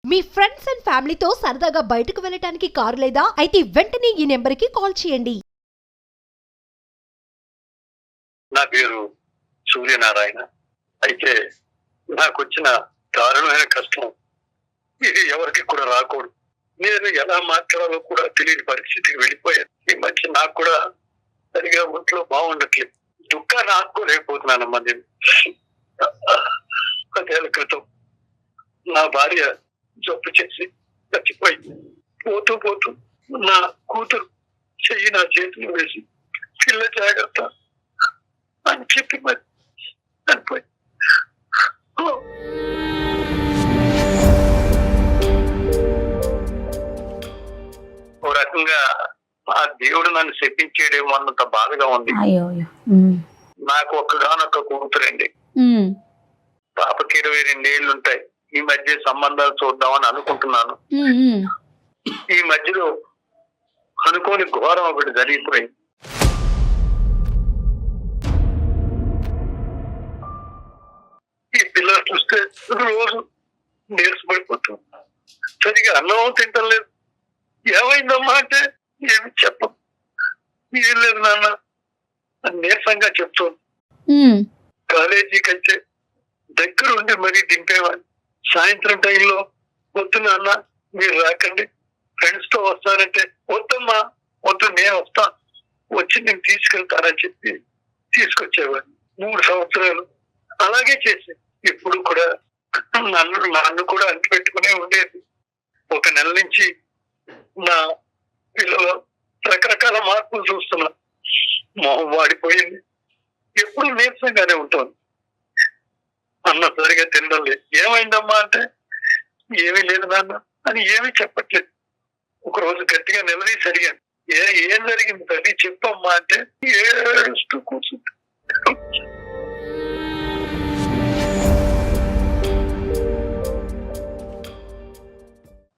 Me friends and ఫ్యామిలీతో సరదాగా బయటకు వెళ్ళటానికి కారు లేదా అయితే వెంటనే ఈ నెంబర్కి కాల్ చేయండి. నా పేరు సూర్యనారాయణ. అయితే నాకు వచ్చిన దారుణమైన కష్టం ఇది ఎవరికి కూడా రాకూడదు. నేను ఎలా మాట్లాడాలో కూడా తెలియని పరిస్థితికి వెళ్ళిపోయాను. ఈ మధ్య నాకు కూడా సరిగా ఒంట్లో బాగుండట్లేదు. దుఃఖాన్ని ఆపుకోలేకపోతున్నానమ్మా. నేను 10 ఏళ్ల క్రితం నా భార్య జబ్బు చేసి చచ్చిపోయింది. పోతూ పోతూ నా కూతురు చెయ్యి నా చేతులు వేసి పిల్ల జాగ్రత్త అని చెప్పి మరి చనిపోయింది. ఓ రకంగా ఆ దేవుడు నన్ను శపించేయడేమో అన్నంత బాధగా ఉంది. నాకు ఒక్కగానొక్క కూతురండి. పాపకి 22 ఏళ్ళు ఉంటాయి. ఈ మధ్య సంబంధాలు చూద్దామని అనుకుంటున్నాను. ఈ మధ్యలో అనుకోని ఘోరం ఒకటి జరిగిపోయింది. ఈ పిల్లలు చూస్తే రోజు నీరసపడిపోతుంది. సరిగా అన్నం తింటం లేదు. ఏమైందమ్మా అంటే ఏమి చెప్పం. ఏం లేదు నాన్న అని నీరసంగా చెప్తాను. కాలేజీకి అయితే దగ్గర ఉండి మరీ దింపేవాడిని. సాయంత్రం టైంలో వద్దు నాన్న మీరు రాకండి, ఫ్రెండ్స్ తో వస్తానంటే వద్దమ్మా వద్దు నేను వస్తా, వచ్చి నేను తీసుకెళ్తానని చెప్పి తీసుకొచ్చేవాడిని. 3 సంవత్సరాలు అలాగే చేసి ఇప్పుడు కూడా నన్ను కూడా అంటి పెట్టుకునే ఉండేది. 1 నెల నుంచి నా పిల్లలు రకరకాల మార్పులు చూస్తున్నా. మొహం వాడిపోయింది. ఎప్పుడు నీరసంగానే ఉంటుంది. అన్న సరిగా తినడం లేదు. ఏమైందమ్మా అంటే ఏమీ లేదు నాన్న అని ఏమీ చెప్పట్లేదు. ఒకరోజు గట్టిగా నిలదీసి అడిగాను, ఏం జరిగింది తల్లి చెప్పమ్మా అంటే ఏడుస్తూ కూర్చుంది.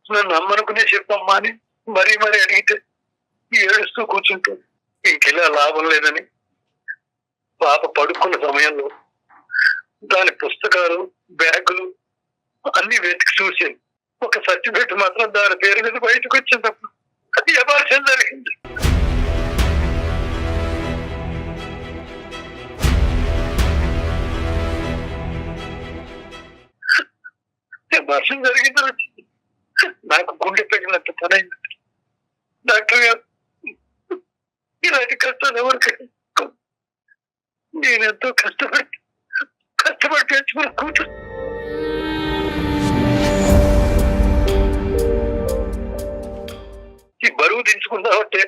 నన్ను నమ్మనుకునే చెప్పమ్మా అని మరీ అడిగితే ఏడుస్తూ కూర్చుంటుంది. ఇంకెలా లాభం లేదని పాప పడుకున్న సమయంలో దాని పుస్తకాలు బ్యాగులు అన్ని వెతికి చూసాను. ఒక సర్టిఫికేట్ మాత్రం దాని పేరు మీద బయటకు వచ్చినప్పుడు అది అబార్షన్ జరిగింది. అబార్షన్ జరిగింది. నాకు గుండె పెగినంత పనైంది. డాక్టర్ గారు ఇలాంటి కష్టాలు ఎవరికి నేనెంతో కష్టపడి పెంచుకున్న కూతురు ఈ బరువు దించుకుందామంటే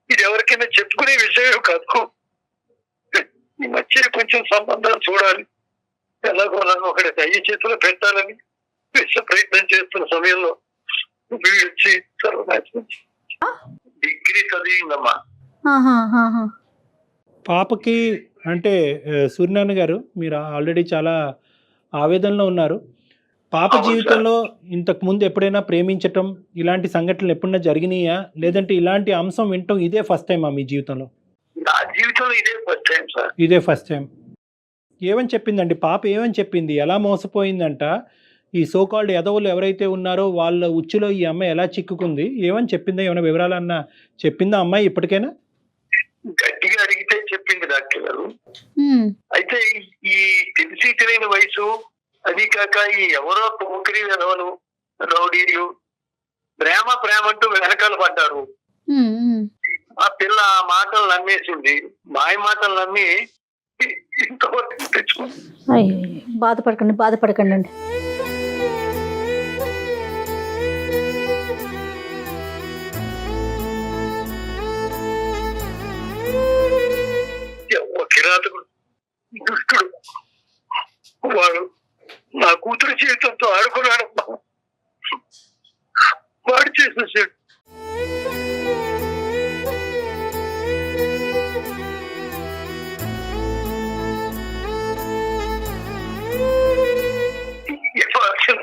ఇది ఎవరికైనా చెప్పుకునే విషయం కాదు. ఈ మధ్య కొంచెం సంబంధాలు చూడాలి, ఎలాగో ఒకటి అయ్యి చేతిలో పెట్టాలని ప్రయత్నం చేస్తున్న సమయంలో వీళ్ళొచ్చి డిగ్రీ చదివిందమ్మా. పాపకి అంటే సూర్యనారాయణ గారు మీరు ఆల్రెడీ చాలా ఆవేదనలో ఉన్నారు. పాప జీవితంలో ఇంతకు ముందు ఎప్పుడైనా ప్రేమించటం ఇలాంటి సంఘటనలు ఎప్పుడైనా జరిగినాయా, లేదంటే ఇలాంటి అంశం వినటం ఇదే ఫస్ట్ టైమా మీ జీవితంలో? నా జీవితంలో ఇదే ఫస్ట్ టైం సార్. ఇదే ఫస్ట్ టైం. ఏమని చెప్పిందండి పాప? ఏమని చెప్పింది? ఎలా మోసపోయిందంట? ఈ సోకాల్డ్ ఎదవులు ఎవరైతే ఉన్నారో వాళ్ళ ఉచ్చులో ఈ అమ్మాయి ఎలా చిక్కుకుంది? ఏమని చెప్పిందా? ఏమైనా వివరాలన్నా చెప్పిందా అమ్మాయి ఇప్పటికైనా? గట్టిగా అడిగితే చెప్పింది డాక్టర్ గారు. అయితే ఈ తెలిసి తెలియని వయసు, అది కాక ఈ ఎవరో పోకిరి ఎదవలు రౌడీలు ప్రేమ అంటూ వెనకాల పడ్డారు. ఆ పిల్ల ఆ మాటలు నమ్మేసింది. మాయ మాటలు నమ్మి ఇంతవరకు తెచ్చుకుంది. బాధపడకండి అండి. కిరాతకుడు దుష్టుడు వాడు నా కూతురు జీవితంతో ఆడుకున్నాడు. వాడు చేసేసాడు.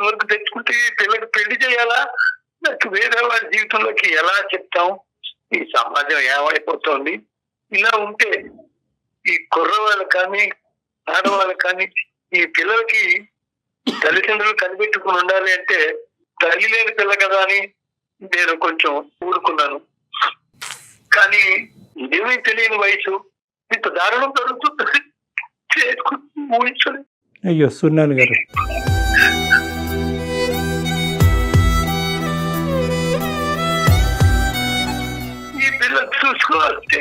వరకు తెచ్చుకుంటే పిల్లకి పెళ్లి చేయాలా, నాకు వేరే వాడి జీవితంలోకి ఎలా చెప్తాం? ఈ సమాజం ఏమైపోతుంది? ఇలా ఉంటే ఈ కుర్రవాళ్ళు కానీ ఆడవాళ్ళు కానీ ఈ పిల్లలకి తల్లిదండ్రులు కనిపెట్టుకుని ఉండాలి అంటే తల్లి లేని పిల్ల కదా అని నేను కొంచెం ఊరుకున్నాను. కానీ ఏమీ తెలియని వయసు ఇంత దారుణం జరుగుతుంది ఊహించలేదు. అయ్యో సూర్యనారాయణ గారు, ఈ పిల్లలు చూసుకోవాలంటే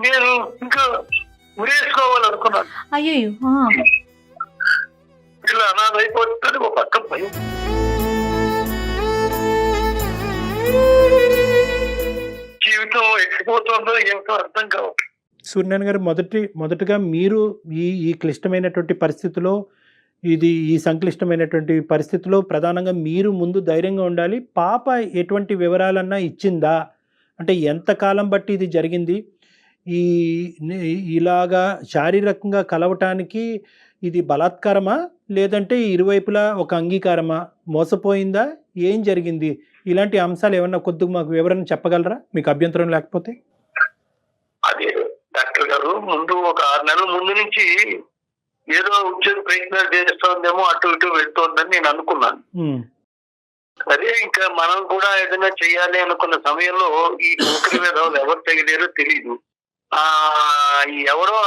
నేను ఇంకా ఉరేసుకోవాలనుకున్నాను. అయ్యో. పిల్ల అనాథ అయిపోతుంది, ఒక పక్క భయం. జీవితం ఎక్కిపోతుందో ఏమిటో అర్థం కావట్లేదు. సూర్యనారాయణ గారు, మొదటగా మీరు ఈ క్లిష్టమైనటువంటి పరిస్థితిలో, ఈ సంక్లిష్టమైనటువంటి పరిస్థితిలో ప్రధానంగా మీరు ముందు ధైర్యంగా ఉండాలి. పాప ఎటువంటి వివరాలన్నా ఇచ్చిందా? అంటే ఎంతకాలం బట్టి ఇది జరిగింది? ఇలాగా శారీరకంగా కలవటానికి ఇది బలాత్కారమా, లేదంటే ఇరువైపులా ఒక అంగీకారమా? మోసపోయిందా? ఏం జరిగింది? ఇలాంటి అంశాలు ఏమన్నా కొద్దిగా మాకు వివరణ చెప్పగలరా, మీకు అభ్యంతరం లేకపోతే? అదే డాక్టర్ గారు, ముందు ఒక 6 నెలల ముందు నుంచి ఏదో ఉద్యోగ ప్రయత్నాలు చేస్తోందేమో, అటు ఇటు వెళ్తోందని నేను అనుకున్నాను. అదే ఇంకా మనం కూడా ఏదైనా చెయ్యాలి అనుకున్న సమయంలో ఈ నౌకరి మీద ఎవరు తగిలేరో తెలీదు. ఎవరో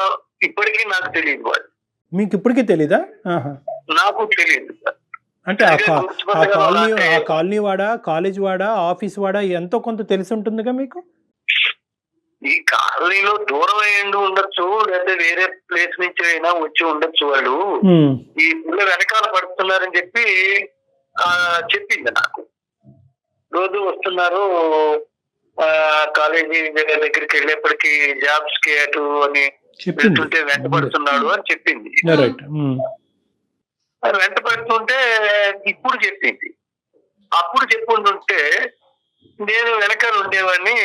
ఇప్పటికీ నాకు తెలియదు. వాడు మీకు ఇప్పటికీ తెలీదా? నాకు తెలియదు. అంటే ఆ కాలనీ వాడా, కాలేజ్ వాడా, ఆఫీస్ వాడా ఎంతో కొంత తెలిసి ఉంటుందిగా మీకు? ఈ కాలనీలో దూరం అయ్యిండి ఉండొచ్చు, లేదా వేరే ప్లేస్ నుంచి అయినా వచ్చి ఉండొచ్చు. వాళ్ళు ఈ పిల్ల వెనకాల పడుతున్నారని చెప్పి చెప్పింది నాకు. రోజు వస్తున్నారు కాలేజీ దగ్గరికి వెళ్ళేప్పటికి జాబ్స్ కి అటు అని వెళ్తుంటే వెంట పడుతున్నాడు అని చెప్పింది. వెంట పడుతుంటే ఇప్పుడు చెప్పింది. అప్పుడు చెప్పుంటుంటే నేను వెనకాల ఉండేవాడిని,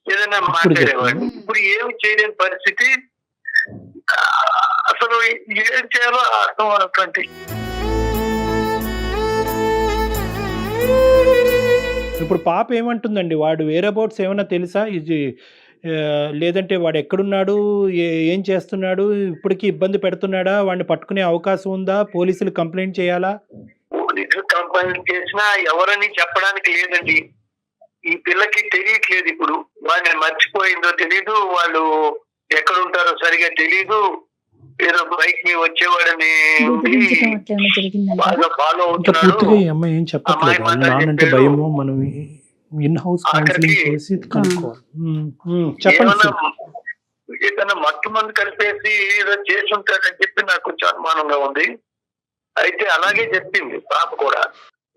ఏదైనా మాట్లాడేవాడిని. ఇప్పుడు ఏమి చేయలేని పరిస్థితి. అసలు ఏం చేయాలో అర్థం అన్నటువంటి. ఇప్పుడు పాప ఏమంటుందండి? వాడు వేరే అబౌట్స్ ఏమన్నా తెలుసా? ఇది లేదంటే వాడు ఎక్కడున్నాడు, ఏం చేస్తున్నాడు, ఇప్పటికీ ఇబ్బంది పెడుతున్నాడా, వాడిని పట్టుకునే అవకాశం ఉందా, పోలీసులు కంప్లైంట్ చేయాలా? పోలీసులు కంప్లైంట్ చేసినా ఎవరని చెప్పడానికి లేదండి. ఈ పిల్లకి తెలియట్లేదు. ఇప్పుడు వాడిని మర్చిపోయిందో తెలీదు, వాళ్ళు ఎక్కడుంటారో సరిగా తెలీదు. ఏదో బైక్ మీద వచ్చేవాడని ఫాలో అవుతున్నాడు. ఏం చెప్పట్లేదు, భయమో మనం ఇన్ హౌస్ కౌన్సిలింగ్ చేసి చెప్పండి. ఏదైనా మత్తు మందు కలిపేసి ఏదో చేసి ఉంటాడని చెప్పి నాకు కొంచెం అనుమానంగా ఉంది. అయితే అలాగే చెప్పింది పాప కూడా.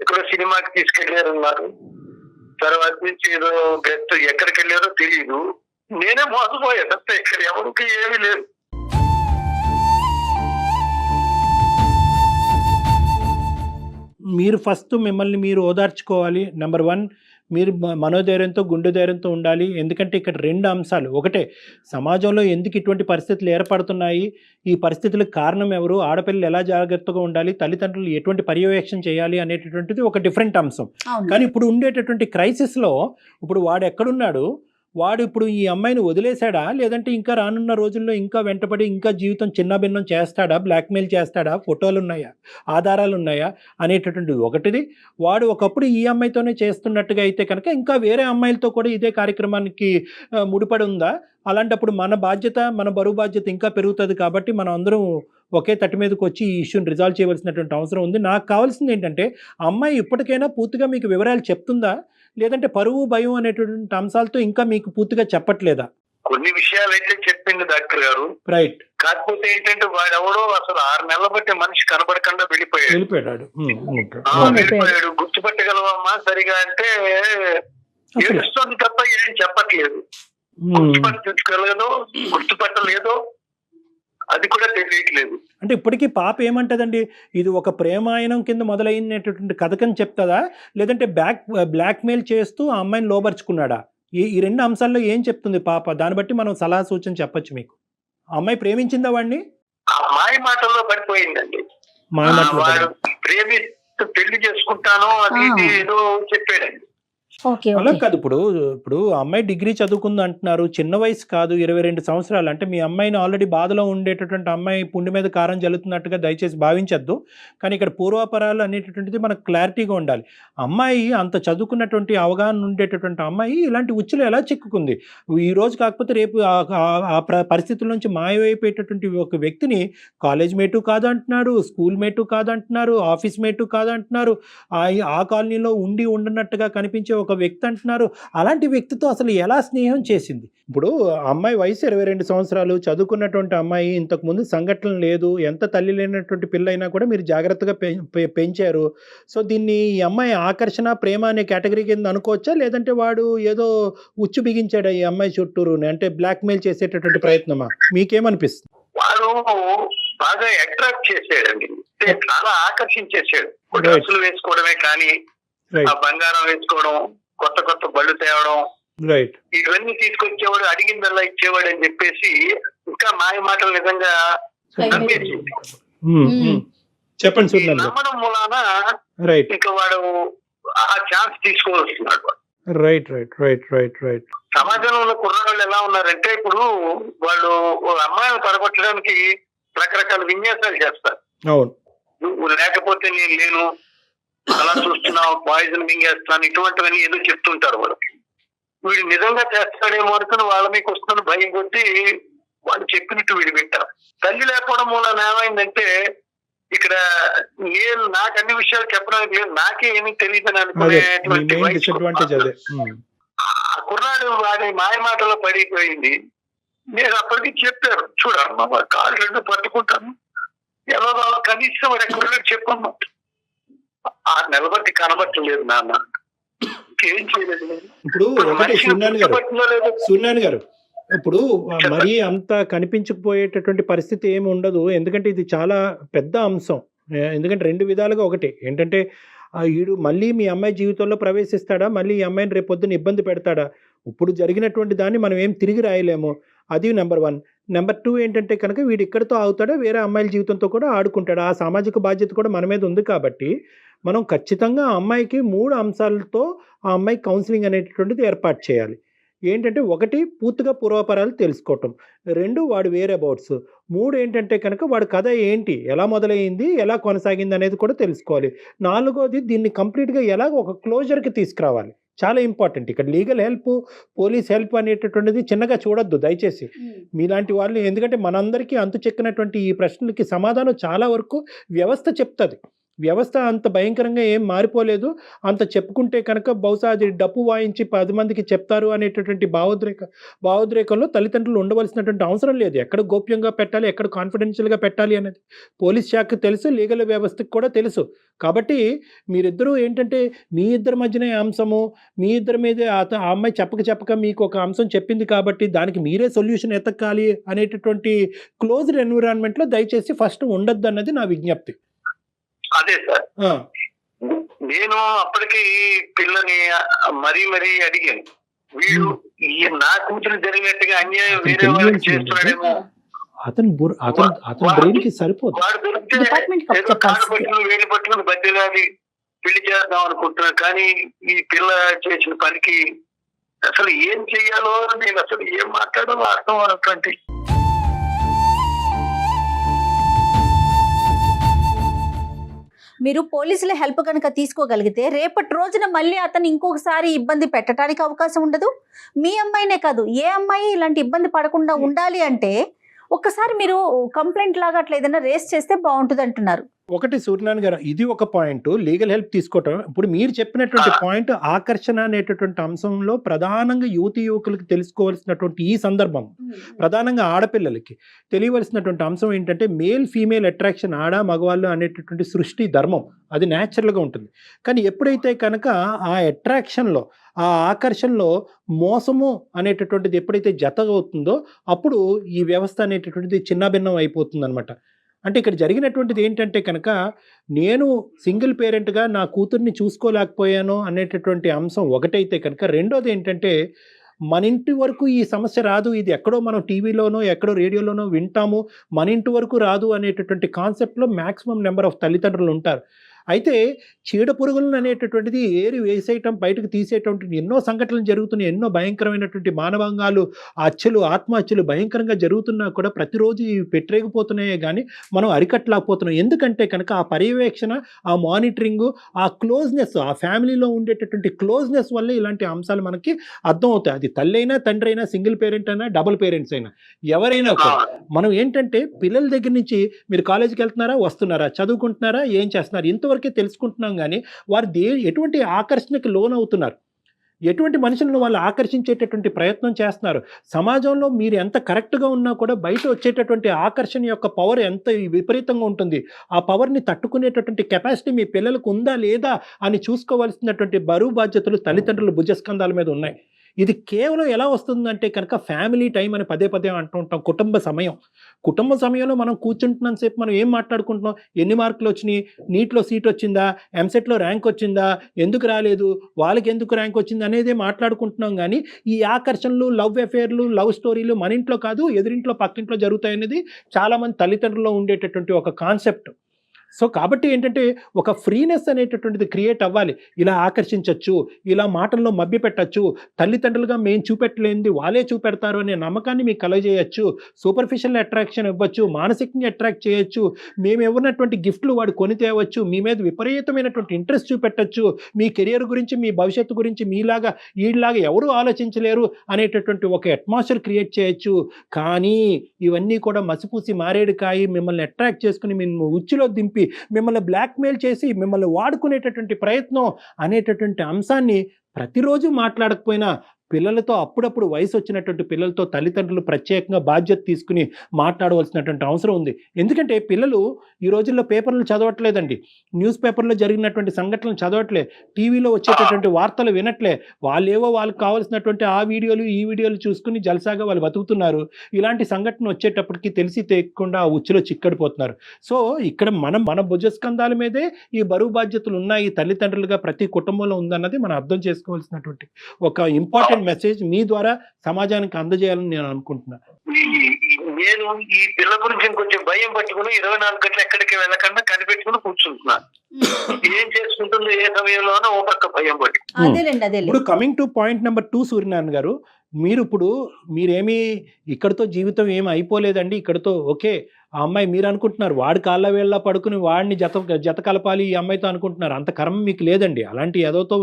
ఇక్కడ సినిమాకి తీసుకెళ్లారన్నారు. తర్వాత నుంచి ఏదో గెస్ట్ ఎక్కడికి వెళ్ళారో తెలియదు. నేనే మోసపోయాను అంతే, ఇక్కడ ఎవరికి ఏమీ లేదు. మీరు ఫస్ట్ మిమ్మల్ని మీరు ఓదార్చుకోవాలి. నెంబర్ 1, మీరు మనోధైర్యంతో, గుండె ధైర్యంతో ఉండాలి. ఎందుకంటే ఇక్కడ 2 అంశాలు. ఒకటే, సమాజంలో ఎందుకు ఇటువంటి పరిస్థితులు ఏర్పడుతున్నాయి, ఈ పరిస్థితులకు కారణం ఎవరు, ఆడపిల్లలు ఎలా జాగ్రత్తగా ఉండాలి, తల్లిదండ్రులు ఎటువంటి పర్యవేక్షణ చేయాలి అనేటటువంటిది ఒక డిఫరెంట్ అంశం. కానీ ఇప్పుడు ఉండేటటువంటి క్రైసిస్లో ఇప్పుడు వాడు ఎక్కడున్నాడు, వాడు ఇప్పుడు ఈ అమ్మాయిని వదిలేశాడా, లేదంటే ఇంకా రానున్న రోజుల్లో ఇంకా వెంటపడి ఇంకా జీవితం చిన్నభిన్నం చేస్తాడా, బ్లాక్మెయిల్ చేస్తాడా, ఫోటోలు ఉన్నాయా, ఆధారాలు ఉన్నాయా అనేటటువంటిది ఒకటిది. వాడు ఒకప్పుడు ఈ అమ్మాయితోనే చేస్తున్నట్టుగా అయితే కనుక ఇంకా వేరే అమ్మాయిలతో కూడా ఇదే కార్యక్రమానికి ముడిపడి ఉందా? అలాంటప్పుడు మన బాధ్యత, మన బరువు బాధ్యత ఇంకా పెరుగుతుంది. కాబట్టి మనం అందరం ఒకే తట్టు మీదకి వచ్చి ఈ ఇష్యూని రిజాల్వ్ చేయవలసినటువంటి అవసరం ఉంది. నాకు కావాల్సింది ఏంటంటే, అమ్మాయి ఇప్పటికైనా పూర్తిగా మీకు వివరాలు చెప్తుందా, లేదంటే పరువు, భయం అనేటువంటి అంశాలతో ఇంకా మీకు పూర్తిగా చెప్పట్లేదా? కొన్ని విషయాలు అయితే చెప్పింది డాక్టర్ గారు. రైట్. కాకపోతే ఏంటంటే వాడెవడో అసలు 6 నెలల బట్టి మనిషి కనబడకుండా వెళ్ళిపోయాడు. గుర్తుపట్టగలవమ్మా సరిగా అంటే ఏడుస్తుంది తప్ప ఏం చెప్పట్లేదు. గుర్తుపట్టగలదో గుర్తుపట్టలేదో అది కూడా తెలియట్లేదు. అంటే ఇప్పటికీ పాప ఏమంటదండి, ఇది ఒక ప్రేమాయణం కింద మొదలైనటువంటి కథకని చెప్తుందా, లేదంటే బ్లాక్మెయిల్ చేస్తూ ఆ అమ్మాయిని లోబర్చుకున్నాడా? ఈ 2 అంశాల్లో ఏం చెప్తుంది పాప? దాన్ని బట్టి మనం సలహా సూచన చెప్పచ్చు మీకు. అమ్మాయి ప్రేమించిందా వాడిని? అమ్మాయి మాటల్లో పడిపోయిందండి. వాడు ప్రేమిస్తూ పెళ్లి చేసుకుంటాను అది ఏదో చెప్పాడండి. ఓకే అలా ఓకే కాదు. ఇప్పుడు అమ్మాయి డిగ్రీ చదువుకుంది అంటున్నారు, చిన్న వయసు కాదు, 22 సంవత్సరాలు. అంటే మీ అమ్మాయిని ఆల్రెడీ బాధలో ఉండేటటువంటి అమ్మాయి పుండి మీద కారం జల్లుతున్నట్టుగా దయచేసి భావించద్దు. కానీ ఇక్కడ పూర్వాపరాలు అనేటటువంటిది మనకు క్లారిటీగా ఉండాలి. అమ్మాయి అంత చదువుకున్నటువంటి అవగాహన ఉండేటటువంటి అమ్మాయి ఇలాంటి ఉచ్చులు ఎలా చిక్కుకుంది? ఈ రోజు కాకపోతే రేపు పరిస్థితుల నుంచి మాయమైపోయేటటువంటి ఒక వ్యక్తిని కాలేజ్ మేటు కాదు అంటున్నారు, స్కూల్ మేటు కాదు అంటున్నారు, ఆఫీస్ మేటు కాదు అంటున్నారు, ఆ కాలనీలో ఉండనట్టుగా కనిపించే ఒక వ్యక్తి అంటున్నారు. అలాంటి వ్యక్తితో అసలు ఎలా స్నేహం చేసింది? ఇప్పుడు అమ్మాయి వయసు 22 సంవత్సరాలు, చదువుకున్నటువంటి అమ్మాయి, ఇంతకుముందు సంఘటన లేదు, ఎంత తల్లి లేనటువంటి పిల్ల అయినా కూడా మీరు జాగ్రత్తగా పెంచారు. సో దీన్ని ఈ అమ్మాయి ఆకర్షణ, ప్రేమ అనే కేటగిరీ కింద అనుకోవచ్చా, లేదంటే వాడు ఏదో ఉచ్చు బిగించాడు ఈ అమ్మాయి చుట్టూరు, అంటే బ్లాక్మెయిల్ చేసేటటువంటి ప్రయత్నమా? మీకేమనిపిస్తుంది? వాడు బాగా అట్రాక్ట్ చేసాడండి, చాలా ఆకర్షించేసాడు. డ్రెస్సులు వేసుకోవడమే కానీ ఆ బంగారం వేసుకోవడం, కొత్త కొత్త బళ్ళు తేవడం, రైట్, ఇవన్నీ తీసుకొచ్చేవాడు, అడిగిందల్లా ఇచ్చేవాడు అని చెప్పేసి ఇంకా మాయ మాటలు నిజంగా నమ్మేసింది. చెప్పండి. నమ్మడం మూలాన రైట్, ఇంకా వాడు ఆ ఛాన్స్ తీసుకోవాల్స్తున్నాడు. Right right right right right సమాజంలో ఉన్న కుర్రాళ్ళు ఎలా ఉన్నారంటే ఇప్పుడు వాళ్ళు అమ్మాయిలు పడగొట్టడానికి రకరకాల విన్యాసాలు చేస్తారు. అవును, నువ్వు లేకపోతే నేను లేను, అలా చూస్తున్నావు, పాయిజన్ మింగేస్తాను, ఇటువంటివన్నీ ఏదో చెప్తుంటారు వాళ్ళకి. వీడు నిజంగా చేస్తాడేమో అనుకుని వాళ్ళ మీకు వస్తున్న భయం కొద్దీ వాళ్ళు చెప్పినట్టు వీడు వింటారు. తల్లి లేకపోవడం మూలన ఏమైందంటే ఇక్కడ నేను నాకు అన్ని విషయాలు చెప్పడానికి లేదు, నాకే ఏమీ తెలియదని అనుకునేటువంటి ఆ కుర్రాడు వాడి మాయ మాటలో పడిపోయింది. నేను అప్పటికి చెప్పారు, చూడమ్మా కాళ్ళు రెండు పట్టుకుంటాను, ఎలా కనీసం వాడు ఎక్కడ చెప్పమ్మా, 6 నెలల బట్టి కనబట్టలేదు నాన్న, ఏం చేయలేదు. ఇప్పుడు సూర్యనారాయణ గారు ఇప్పుడు మరీ అంత కనిపించకపోయేటటువంటి పరిస్థితి ఏమి ఉండదు, ఎందుకంటే ఇది చాలా పెద్ద అంశం. ఎందుకంటే 2 విధాలుగా, ఒకటి ఏంటంటే వీడు మళ్ళీ మీ అమ్మాయి జీవితంలో ప్రవేశిస్తాడా, మళ్ళీ ఈ అమ్మాయిని రేపొద్దున ఇబ్బంది పెడతాడా? ఇప్పుడు జరిగినటువంటి దాన్ని మనం ఏం తిరిగి రాయలేము, అది నెంబర్ 1. నెంబర్ 2 ఏంటంటే కనుక వీడు ఇక్కడితో ఆగుతాడా, వేరే అమ్మాయిల జీవితంతో కూడా ఆడుకుంటాడా? ఆ సామాజిక బాధ్యత కూడా మన మీద ఉంది. కాబట్టి మనం ఖచ్చితంగా ఆ అమ్మాయికి 3 అంశాలతో ఆ అమ్మాయి కౌన్సిలింగ్ అనేటటువంటిది ఏర్పాటు చేయాలి. ఏంటంటే 1 పూర్తిగా పూర్వాపరాలు తెలుసుకోవటం, 2 వాడు వేరే అబౌట్స్, 3 ఏంటంటే కనుక వాడి కథ ఏంటి, ఎలా మొదలైంది, ఎలా కొనసాగింది అనేది కూడా తెలుసుకోవాలి. 4వది దీన్ని కంప్లీట్గా ఎలా ఒక క్లోజర్కి తీసుకురావాలి, చాలా ఇంపార్టెంట్. ఇక్కడ లీగల్ హెల్ప్, పోలీస్ హెల్ప్ అనేటటువంటిది చిన్నగా చూడొద్దు దయచేసి మీలాంటి వాళ్ళు. ఎందుకంటే మనందరికీ అంతు చెక్కినటువంటి ఈ ప్రశ్నలకి సమాధానం చాలా వరకు వ్యవస్థ చెప్తుంది. వ్యవస్థ అంత భయంకరంగా ఏం మారిపోలేదు. అంత చెప్పుకుంటే కనుక బహుశా అది డప్పు వాయించి 10 మందికి చెప్తారు అనేటటువంటి భావోద్రేకంలో తల్లిదండ్రులు ఉండవలసినటువంటి అవసరం లేదు. ఎక్కడ గోప్యంగా పెట్టాలి, ఎక్కడ కాన్ఫిడెన్షియల్గా పెట్టాలి అనేది పోలీస్ శాఖకు తెలుసు, లీగల్ వ్యవస్థకు కూడా తెలుసు. కాబట్టి మీరిద్దరూ ఏంటంటే మీ ఇద్దరి మధ్యనే అంశము, మీ ఇద్దరి మీదే ఆ అమ్మాయి చెప్పక మీకు ఒక అంశం చెప్పింది కాబట్టి దానికి మీరే సొల్యూషన్ ఎతకాలి అనేటటువంటి క్లోజ్డ్ ఎన్విరాన్మెంట్లో దయచేసి ఫస్ట్ ఉండొద్దు అన్నది నా విజ్ఞప్తి. అదే సార్, నేను అప్పటికి పిల్లని మరీ అడిగాను, వీడు నా కూతురు జరిగినట్టుగా అన్యాయం వేరే వాళ్ళకి చేస్తున్నాడేమో, అతని బ్రెయిన్కి సరిపోదు. వాడు దొరికితే ఏదో కాడు పట్టుకుని వేలు పట్టుకుని బతిలాడి పెళ్లి చేద్దాం అనుకుంటున్నాను. కానీ ఈ పిల్ల చేసిన పనికి అసలు ఏం చెయ్యాలో నేను అసలు ఏం మాట్లాడాలో అర్థం అన్నటువంటి. మీరు పోలీసుల హెల్ప్ కనుక తీసుకోగలిగితే రేపటి రోజున మళ్ళీ అతను ఇంకొకసారి ఇబ్బంది పెట్టడానికి అవకాశం ఉండదు. మీ అమ్మాయినే కాదు, ఏ అమ్మాయి ఇలాంటి ఇబ్బంది పడకుండా ఉండాలి అంటే ఒక్కసారి మీరు కంప్లైంట్ లాగా అట్లా ఏదైనా రేస్ చేస్తే బాగుంటుంది అంటున్నారు. ఒకటి సూర్యనారాయణ గారు, ఇది ఒక పాయింట్, లీగల్ హెల్ప్ తీసుకోవటం. ఇప్పుడు మీరు చెప్పినటువంటి పాయింట్ ఆకర్షణ అనేటటువంటి అంశంలో ప్రధానంగా యువకులకు తెలుసుకోవాల్సినటువంటి ఈ సందర్భం, ప్రధానంగా ఆడపిల్లలకి తెలియవలసినటువంటి అంశం ఏంటంటే మేల్ ఫీమేల్ అట్రాక్షన్, ఆడ మగవాళ్ళు అనేటటువంటి సృష్టి ధర్మం, అది న్యాచురల్గా ఉంటుంది. కానీ ఎప్పుడైతే కనుక ఆ అట్రాక్షన్లో, ఆ ఆకర్షణలో మోసము అనేటటువంటిది ఎప్పుడైతే జత అవుతుందో అప్పుడు ఈ వ్యవస్థ అనేటటువంటిది చిన్నాభిన్నం అయిపోతుంది అనమాట. అంటే ఇక్కడ జరిగినటువంటిది ఏంటంటే కనుక నేను సింగిల్ పేరెంట్గా నా కూతుర్ని చూసుకోలేకపోయాను అనేటటువంటి అంశం ఒకటైతే కనుక, రెండోది ఏంటంటే మన ఇంటి వరకు ఈ సమస్య రాదు, ఇది ఎక్కడో మనం టీవీలోనో ఎక్కడో రేడియోలోనో వింటాము, మన ఇంటి వరకు రాదు అనేటటువంటి కాన్సెప్ట్లో మ్యాక్సిమం నెంబర్ ఆఫ్ తల్లిదండ్రులు ఉంటారు. అయితే చీడ పురుగులను అనేటటువంటిది ఏరి వేసేయటం, బయటకు తీసేటువంటి ఎన్నో సంఘటనలు జరుగుతున్నాయి. ఎన్నో భయంకరమైనటువంటి మానవాంగాలు, హత్యలు, ఆత్మహత్యలు భయంకరంగా జరుగుతున్నా కూడా ప్రతిరోజు ఇవి పెట్టరేగిపోతున్నాయే కానీ మనం అరికట్టలేకపోతున్నాం. ఎందుకంటే కనుక ఆ పర్యవేక్షణ, ఆ మానిటరింగు, ఆ క్లోజ్నెస్, ఆ ఫ్యామిలీలో ఉండేటటువంటి క్లోజ్నెస్ వల్ల ఇలాంటి అంశాలు మనకి అర్థం అవుతాయి. అది తల్లి అయినా, తండ్రి అయినా, సింగిల్ పేరెంట్ అయినా, డబుల్ పేరెంట్స్ అయినా, ఎవరైనా కూడా మనం ఏంటంటే పిల్లల దగ్గర నుంచి మీరు కాలేజీకి వెళ్తున్నారా, వస్తున్నారా, చదువుకుంటున్నారా, ఏం చేస్తున్నారు, ఇంతవరకే తెలుసుకుంటున్నాం. కానీ వారు ఎటువంటి ఆకర్షణకి లోన్ అవుతున్నారు, ఎటువంటి మనుషులను వాళ్ళు ఆకర్షించేటటువంటి ప్రయత్నం చేస్తున్నారు. సమాజంలో మీరు ఎంత కరెక్ట్గా ఉన్నా కూడా బయట వచ్చేటటువంటి ఆకర్షణ యొక్క పవర్ ఎంత విపరీతంగా ఉంటుంది. ఆ పవర్ని తట్టుకునేటటువంటి కెపాసిటీ మీ పిల్లలకు ఉందా లేదా అని చూసుకోవాల్సినటువంటి బరువు బాధ్యతలు తల్లిదండ్రుల భుజస్కంధాల మీద ఉన్నాయి. ఇది కేవలం ఎలా వస్తుందంటే కనుక ఫ్యామిలీ టైం అని పదే పదే అంటూ ఉంటాం. కుటుంబ సమయంలో మనం కూర్చుంటున్నంతసేపు మనం ఏం మాట్లాడుకుంటున్నాం, ఎన్ని మార్కులు వచ్చినాయి, నీట్లో సీట్ వచ్చిందా, ఎంసెట్లో ర్యాంక్ వచ్చిందా, ఎందుకు రాలేదు, వాళ్ళకి ఎందుకు ర్యాంక్ వచ్చింది అనేదే మాట్లాడుకుంటున్నాం. కానీ ఈ ఆకర్షణలు, లవ్ అఫేర్లు, లవ్ స్టోరీలు మన ఇంట్లో కాదు ఎదురింట్లో పక్కింట్లో జరుగుతాయనేది చాలామంది తల్లిదండ్రుల్లో ఉండేటటువంటి ఒక కాన్సెప్ట్. సో కాబట్టి ఏంటంటే ఒక ఫ్రీనెస్ అనేటటువంటిది క్రియేట్ అవ్వాలి. ఇలా ఆకర్షించవచ్చు, ఇలా మాటల్లో మభ్యపెట్టచ్చు, తల్లిదండ్రులుగా మేము చూపెట్టలేనిది వాళ్ళే చూపెడతారు అనే నమ్మకాన్ని మీకు కలగజేయచ్చు, సూపర్ఫిషియల్ అట్రాక్షన్ ఇవ్వచ్చు, మానసికంగా అట్రాక్ట్ చేయొచ్చు, మేము ఇవ్వనటువంటి గిఫ్ట్లు వాడు కొని తేవచ్చు, మీ మీద విపరీతమైనటువంటి ఇంట్రెస్ట్ చూపెట్టచ్చు, మీ కెరియర్ గురించి, మీ భవిష్యత్తు గురించి మీలాగా వీళ్ళలాగా ఎవరూ ఆలోచించలేరు అనేటటువంటి ఒక అట్మాస్ఫియర్ క్రియేట్ చేయొచ్చు. కానీ ఇవన్నీ కూడా మసిపూసి మారేడుకాయి మిమ్మల్ని అట్రాక్ట్ చేసుకుని మిమ్మల్ని ఉచ్చులో దింపి మిమ్మల్ని బ్లాక్మెయిల్ చేసి మిమ్మల్ని వాడుకునేటటువంటి ప్రయత్నం అనేటటువంటి అంశాన్ని ప్రతిరోజు మాట్లాడకపోయినా పిల్లలతో, అప్పుడప్పుడు వయసు వచ్చినటువంటి పిల్లలతో తల్లిదండ్రులు ప్రత్యేకంగా బాధ్యత తీసుకుని మాట్లాడవలసినటువంటి అవసరం ఉంది. ఎందుకంటే పిల్లలు ఈ రోజుల్లో పేపర్లు చదవట్లేదండి, న్యూస్ పేపర్లో జరిగినటువంటి సంఘటనలు చదవట్లే, టీవీలో వచ్చేటటువంటి వార్తలు వినట్లే, వాళ్ళేవో వాళ్ళకి కావాల్సినటువంటి ఆ వీడియోలు ఈ వీడియోలు చూసుకుని జలసాగా వాళ్ళు బతుకుతున్నారు. ఇలాంటి సంఘటన వచ్చేటప్పటికి తెలిసి తెలియకుండా ఆ ఉచ్చులో చిక్కడిపోతున్నారు. సో ఇక్కడ మన భుజస్కంధాల మీదే ఈ బరువు బాధ్యతలు ఉన్నాయి, తల్లిదండ్రులుగా ప్రతి కుటుంబంలో ఉందన్నది మనం అర్థం చేసుకోవాల్సినటువంటి ఒక ఇంపార్టెంట్ మెసేజ్ మీ ద్వారా సమాజానికి అందజేయాలని నేను అనుకుంటున్నా. నేను ఈ పిల్ల గురించి ఇంకొంచెం భయం పట్టుకుని 24 గంటలు ఎక్కడికి వెళ్ళకుండా కనిపెట్టుకుని కూర్చుంటున్నా. ఏం చేసుకుంటుందో ఏ సమయంలోనో ఒక పక్క భయం పట్టి. ఇప్పుడు coming to point number 2 Suryanarayana గారు, మీరేమీ ఇక్కడితో జీవితం ఏమి అయిపోలేదండి, ఇక్కడితో ఓకే. ఆ అమ్మాయి మీరు అనుకుంటున్నారు వాడి కాళ్ళ వేళ్ళ పడుకుని వాడిని జత కలపాలి ఈ అమ్మాయితో అనుకుంటున్నారు. అంత కర్మ మీకు లేదండి. అలాంటి ఏదోతో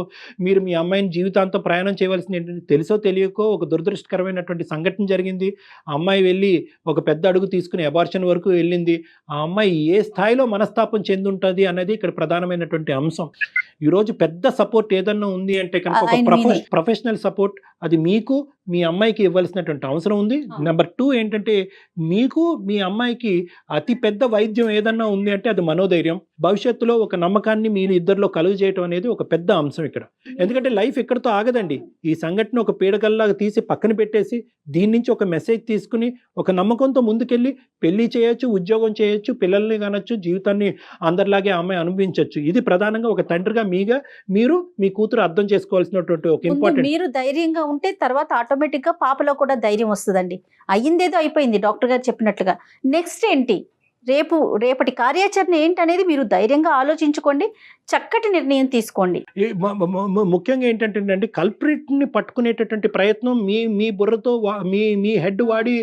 మీరు మీ అమ్మాయిని జీవితాంతం ప్రయాణం చేయవలసింది ఏంటంటే, తెలుసో తెలియకో ఒక దురదృష్టకరమైనటువంటి సంఘటన జరిగింది. ఆ అమ్మాయి వెళ్ళి ఒక పెద్ద అడుగు తీసుకుని అబార్షన్ వరకు వెళ్ళింది. ఆ అమ్మాయి ఏ స్థాయిలో మనస్తాపం చెంది ఉంటుంది అన్నది ఇక్కడ ప్రధానమైనటువంటి అంశం. ఈరోజు పెద్ద సపోర్ట్ ఏదన్నా ఉంది అంటే కనుక ఒక ప్రొఫెషనల్ సపోర్ట్, అది మీకు మీ అమ్మాయికి ఇవ్వాల్సినటువంటి అవసరం ఉంది. నెంబర్ 2 ఏంటంటే, మీకు మీ అమ్మాయికి అతి పెద్ద వైద్యం ఏదన్నా ఉంది అంటే అది మనోధైర్యం. భవిష్యత్తులో ఒక నమ్మకాన్ని మీరు ఇద్దరిలో కలుగు చేయటం అనేది ఒక పెద్ద అంశం ఇక్కడ. ఎందుకంటే లైఫ్ ఎక్కడితో ఆగదండి. ఈ సంఘటన ఒక పీడకల్లాగా తీసి పక్కన పెట్టేసి దీని నుంచి ఒక మెసేజ్ తీసుకుని ఒక నమ్మకంతో ముందుకెళ్ళి పెళ్లి చేయొచ్చు, ఉద్యోగం చేయొచ్చు, పిల్లల్ని కనొచ్చు, జీవితాన్ని అందరిలాగే అమ్మాయి అనుభవించవచ్చు. ఇది ప్రధానంగా ఒక తండ్రిగా మీరు మీ కూతురు అర్థం చేసుకోవాల్సినటువంటి ఒక ఇంపార్టెంట్. మీరు ధైర్యంగా ఉంటే తర్వాత ఆటోమేటిక్ గా పాపలో కూడా ధైర్యం వస్తుందండి. అయ్యిందేదో అయిపోయింది డాక్టర్ గారు చెప్పినట్లుగా. నెక్స్ట్ ఏంటి, రేపటి కార్యాచరణ ఏంటనేది మీరు ధైర్యంగా ఆలోచించుకోండి, చక్కటి నిర్ణయం తీసుకోండి. ముఖ్యంగా ఏంటంటే కల్ప్రిట్ని పట్టుకునేటటువంటి ప్రయత్నం మీ బుర్రతో మీ హెడ్ వాడి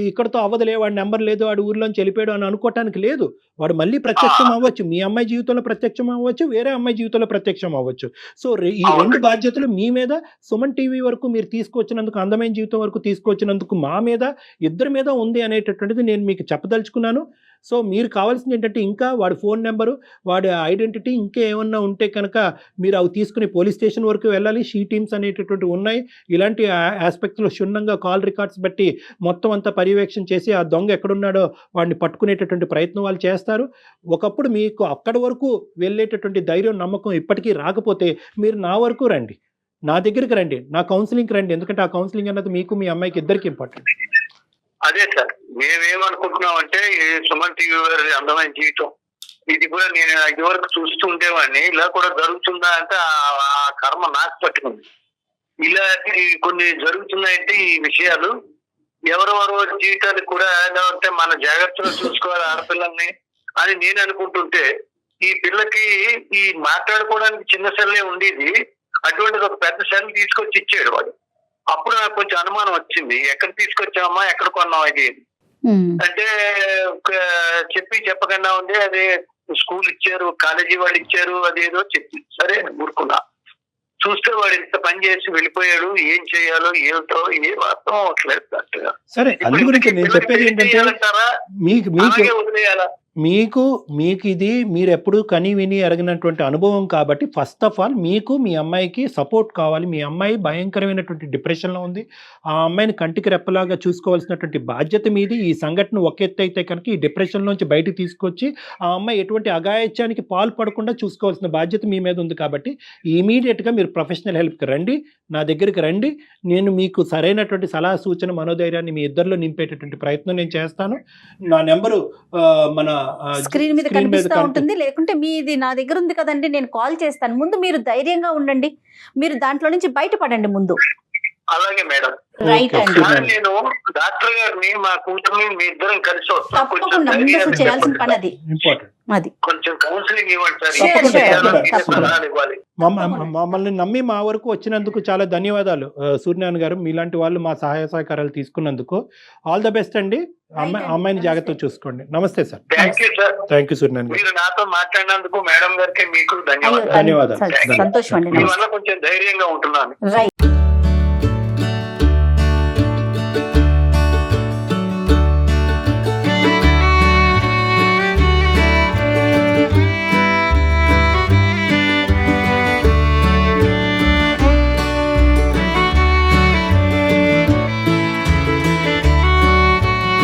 ఇక్కడతో అవ్వదులే, వాడి నెంబర్ లేదు, వాడి ఊర్లోంచి వెళ్ళిపోయాడు అని అనుకోవటానికి లేదు. వాడు మళ్ళీ ప్రత్యక్షం అవ్వచ్చు, మీ అమ్మాయి జీవితంలో ప్రత్యక్షం అవ్వచ్చు, వేరే అమ్మాయి జీవితంలో ప్రత్యక్షం అవ్వచ్చు. సో ఈ 2 బాధ్యతలు మీ మీద, సుమన్ టీవీ వరకు మీరు తీసుకొచ్చినందుకు, అందమైన జీవితం వరకు తీసుకొచ్చినందుకు మా మీద, ఇద్దరి మీద ఉంది అనేటటువంటిది నేను మీకు చెప్పదలుచుకున్నాను. సో మీరు కావాల్సింది ఏంటంటే, ఇంకా వాడి ఫోన్ నెంబరు, వాడి ఐడెంటిటీ, ఇంకా ఏమన్నా ఉంటే కనుక మీరు అవి తీసుకుని పోలీస్ స్టేషన్ వరకు వెళ్ళాలి. షీ టీమ్స్ అనేటటువంటివి ఉన్నాయి. ఇలాంటి ఆస్పెక్ట్స్లో క్షుణ్ణంగా కాల్ రికార్డ్స్ బట్టి మొత్తం అంతా పర్యవేక్షణ చేసి ఆ దొంగ ఎక్కడున్నాడో వాడిని పట్టుకునేటటువంటి ప్రయత్నం వాళ్ళు చేస్తారు. ఒకప్పుడు మీకు అక్కడి వరకు వెళ్ళేటటువంటి ధైర్యం, నమ్మకం ఇప్పటికీ రాకపోతే మీరు నా వరకు రండి, నా దగ్గరికి రండి, నా కౌన్సిలింగ్కి రండి. ఎందుకంటే ఆ కౌన్సిలింగ్ అన్నది మీకు, మీ అమ్మాయికి ఇద్దరికి ఇంపార్టెంట్. అదే సార్, మేమేమనుకుంటున్నాం అంటే సుమన్ టీవీ వారి అందమైన జీవితం ఇది కూడా నేను ఇది వరకు చూస్తూ ఉండేవాడిని. ఇలా కూడా జరుగుతుందా అంటే ఆ కర్మ నాకు పట్టుకుంది. ఇలా కొన్ని జరుగుతున్నాయంటే ఈ విషయాలు ఎవరెవరో జీవితానికి కూడా ఎలా అంటే మన జాగ్రత్తగా చూసుకోవాలి ఆడపిల్లల్ని అని నేను అనుకుంటుంటే, ఈ పిల్లకి ఈ మాట్లాడుకోవడానికి చిన్న సెల్లే ఉండేది, అటువంటిది ఒక పెద్ద సెల్ తీసుకొచ్చి ఇచ్చాడు వాడు. అప్పుడు నాకు కొంచెం అనుమానం వచ్చింది, ఎక్కడ తీసుకొచ్చామమ్మా, ఎక్కడ కొన్నాం ఇది అంటే చెప్పకుండా ఉంది. అదే స్కూల్ ఇచ్చారు, కాలేజీ వాళ్ళు ఇచ్చారు, అదేదో చెప్పి సరే ఊరుకున్నా. చూస్తే వాడు ఇంత పని చేసి వెళ్ళిపోయాడు, ఏం చేయాలో ఏమిటో ఏ అర్థం అవట్లేదు కరెక్ట్గా. సరే, అందు గురించి నేను చెప్పేది ఏంటంటే మీకు వదిలేయాలా? మీకు ఇది మీరు ఎప్పుడు కని విని ఎరగినటువంటి అనుభవం కాబట్టి ఫస్ట్ ఆఫ్ ఆల్ మీకు మీ అమ్మాయికి సపోర్ట్ కావాలి. మీ అమ్మాయి భయంకరమైనటువంటి డిప్రెషన్లో ఉంది. ఆ అమ్మాయిని కంటికి రెప్పలాగా చూసుకోవాల్సినటువంటి బాధ్యత మీది. ఈ సంఘటన ఒక ఎత్తు అయితే కనుక ఈ డిప్రెషన్లోంచి బయటికి తీసుకొచ్చి ఆ అమ్మాయి ఎటువంటి అఘాయిత్యానికి పాల్పడకుండా చూసుకోవాల్సిన బాధ్యత మీ మీద ఉంది. కాబట్టి ఇమీడియట్గా మీరు ప్రొఫెషనల్ హెల్ప్కి రండి, నా దగ్గరికి రండి. నేను మీకు సరైనటువంటి సలహా సూచన మనోధైర్యాన్ని మీ ఇద్దరిలో నింపేటటువంటి ప్రయత్నం నేను చేస్తాను. నా నెంబరు మన స్క్రీన్ మీద కనిపిస్తూ ఉంటుంది, లేకుంటే మీది నా దగ్గర ఉంది కదండి, నేను కాల్ చేస్తాను. ముందు మీరు ధైర్యంగా ఉండండి, మీరు దాంట్లో నుంచి బయటపడండి ముందు. అలాగే మేడం. రైట్ అండి. నేను డాక్టర్ గారిని మా కూతుర్ని మీ ఇద్దరం కలిసి వస్తాం. తప్పకుండా ముందు అసలు చేయాల్సిన పని అది. అది కొంచెం కౌన్సిలింగ్ ఇవ్వండి సార్. మమ్మల్ని నమ్మి మా వరకు వచ్చినందుకు చాలా ధన్యవాదాలు సూర్యనారాయణ గారు. మీలాంటి వాళ్ళు మా సహాయ సహకారాలు తీసుకున్నందుకు ఆల్ ద బెస్ట్ అండి. అమ్మాయిని జాగ్రత్తగా చూసుకోండి. నమస్తే sir. Thank you sir. Thank you Suryanarayana గారు. మీరు నాతో మాట్లాడినందుకు మేడం గారికి మీకు ధన్యవాదాలు. సంతోషం అండి. మీ వల్ల కొంచెం ధైర్యంగా ఉంటున్నాను. రైట్.